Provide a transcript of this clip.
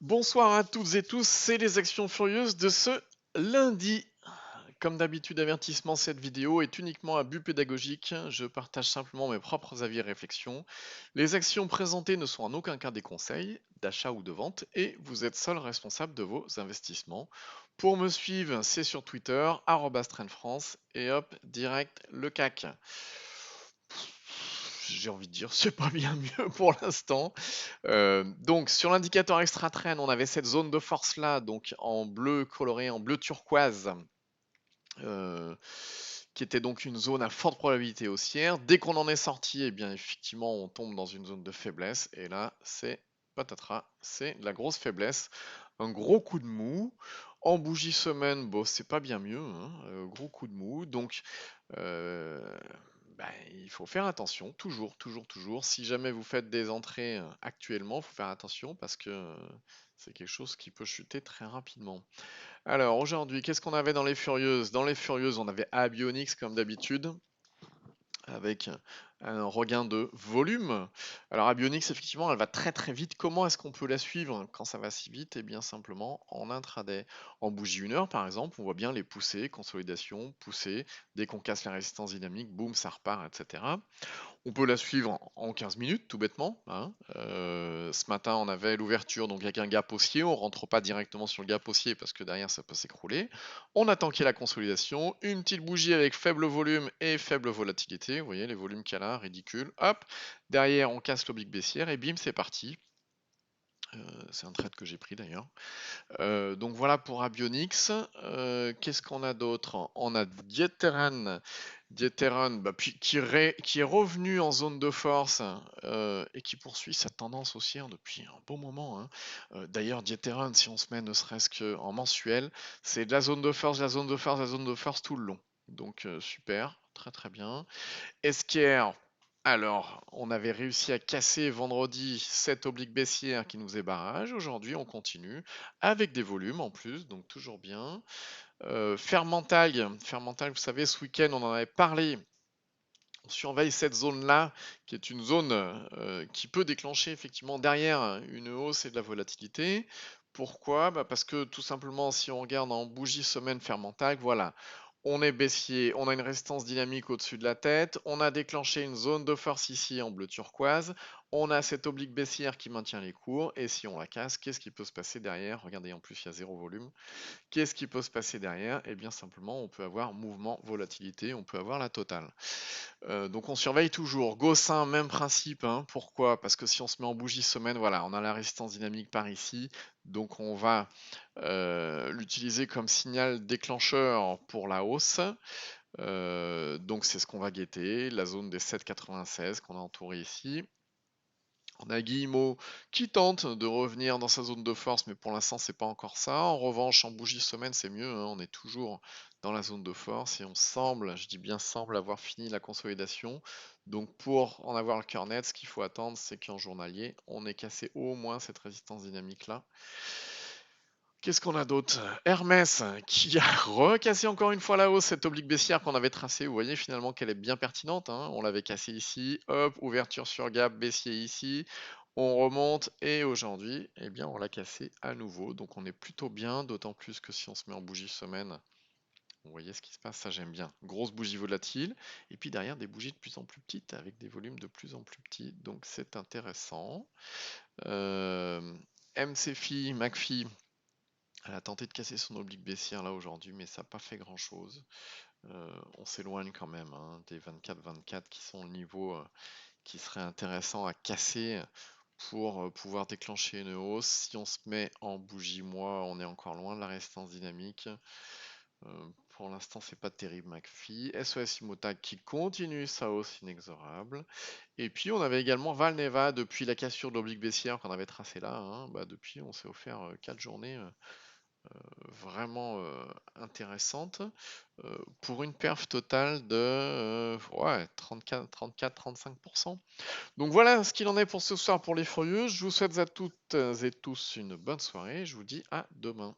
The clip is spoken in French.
Bonsoir à toutes et tous, c'est les actions furieuses de ce lundi. Comme d'habitude, avertissement, cette vidéo est uniquement à but pédagogique. Je partage simplement mes propres avis et réflexions. Les actions présentées ne sont en aucun cas des conseils d'achat ou de vente et vous êtes seul responsable de vos investissements. Pour me suivre, c'est sur Twitter, @trendfrance et hop, direct le CAC. J'ai envie de dire, c'est pas bien mieux pour l'instant. Donc sur l'indicateur extra trend, on avait cette zone de force là, donc en bleu coloré, en bleu turquoise, euh, qui était donc une zone à forte probabilité haussière. Dès qu'on en est sorti, eh bien effectivement, on tombe dans une zone de faiblesse. Et là, c'est patatras, c'est de la grosse faiblesse, un gros coup de mou. En bougie semaine, bon, c'est pas bien mieux, hein, gros coup de mou. Donc euh, ben, il faut faire attention, toujours, toujours, toujours. Si jamais vous faites des entrées actuellement, il faut faire attention parce que c'est quelque chose qui peut chuter très rapidement. Alors aujourd'hui, qu'est-ce qu'on avait dans les Furieuses? Dans les Furieuses, on avait Abionyx comme d'habitude, avec un regain de volume. Alors Abionyx, effectivement, elle va très très vite. Comment est-ce qu'on peut la suivre quand ça va si vite? Eh bien simplement en intraday. En bougie 1 heure, par exemple, on voit bien les poussées, consolidation, poussée. Dès qu'on casse la résistance dynamique, boum, ça repart, etc. On peut la suivre en 15 minutes, tout bêtement, hein. Ce matin, on avait l'ouverture donc avec un gap haussier. On rentre pas directement sur le gap haussier parce que derrière, ça peut s'écrouler. On attend qu'il y ait la consolidation. Une petite bougie avec faible volume et faible volatilité. Vous voyez les volumes qu'il y a là, ridicule. Hop, derrière, on casse l'oblique baissière et bim, c'est parti. C'est un trade que j'ai pris d'ailleurs. Donc voilà pour Abionyx. Qu'est-ce qu'on a d'autre? On a Dieteran. Dieteran bah, qui est revenu en zone de force et qui poursuit sa tendance haussière depuis un bon moment, hein. D'ailleurs, Dieteran, si on se met ne serait-ce qu'en mensuel, c'est de la zone de force, la zone de force, la zone de force tout le long. Donc super, très très bien. Esquire, alors, on avait réussi à casser vendredi cette oblique baissière qui nous faisait barrage. Aujourd'hui, on continue avec des volumes en plus, donc toujours bien. Fermental, Fermental, vous savez, ce week-end, on en avait parlé. On surveille cette zone-là, qui est une zone qui peut déclencher effectivement derrière une hausse et de la volatilité. Pourquoi? Bah, parce que tout simplement, si on regarde en bougie semaine Fermental, voilà, on est baissier, on a une résistance dynamique au-dessus de la tête, on a déclenché une zone de force ici en bleu turquoise, on a cette oblique baissière qui maintient les cours, et si on la casse, qu'est-ce qui peut se passer derrière? Regardez, en plus, il y a zéro volume. Qu'est-ce qui peut se passer derrière? Eh bien, simplement, on peut avoir mouvement, volatilité, on peut avoir la totale. Donc, on surveille toujours. Gossin, même principe, hein. Pourquoi? Parce que si on se met en bougie semaine, voilà, on a la résistance dynamique par ici. Donc, on va l'utiliser comme signal déclencheur pour la hausse. Donc, c'est ce qu'on va guetter. La zone des 7,96 qu'on a entourée ici. On a Guillemot qui tente de revenir dans sa zone de force, mais pour l'instant, c'est pas encore ça. En revanche, en bougie semaine, c'est mieux, hein. On est toujours dans la zone de force et on semble, je dis bien semble, avoir fini la consolidation. Donc, pour en avoir le cœur net, ce qu'il faut attendre, c'est qu'en journalier, on ait cassé au moins cette résistance dynamique-là. Qu'est-ce qu'on a d'autre? Hermès qui a recassé encore une fois la hausse, cette oblique baissière qu'on avait tracée. Vous voyez finalement qu'elle est bien pertinente, hein. On l'avait cassée ici, hop, ouverture sur gap, baissier ici. On remonte et aujourd'hui, eh bien, on l'a cassé à nouveau. Donc on est plutôt bien, d'autant plus que si on se met en bougie semaine, vous voyez ce qui se passe, ça j'aime bien. Grosse bougie volatile, et puis derrière des bougies de plus en plus petites avec des volumes de plus en plus petits. Donc c'est intéressant. MCFI, McPhee, elle a tenté de casser son oblique baissière là aujourd'hui, mais ça n'a pas fait grand-chose. On s'éloigne quand même, hein, des 24-24 qui sont le niveau qui serait intéressant à casser pour pouvoir déclencher une hausse. Si on se met en bougie mois, on est encore loin de la résistance dynamique. Pour l'instant, c'est pas terrible, McPhee. SOS Imotag qui continue sa hausse inexorable. Et puis, on avait également Valneva depuis la cassure de l'oblique baissière qu'on avait tracé là, hein. Bah, depuis, on s'est offert 4 journées vraiment intéressante pour une perf totale de ouais, 34-35%. Donc voilà ce qu'il en est pour ce soir pour les Furieux. Je vous souhaite à toutes et tous une bonne soirée. Je vous dis à demain.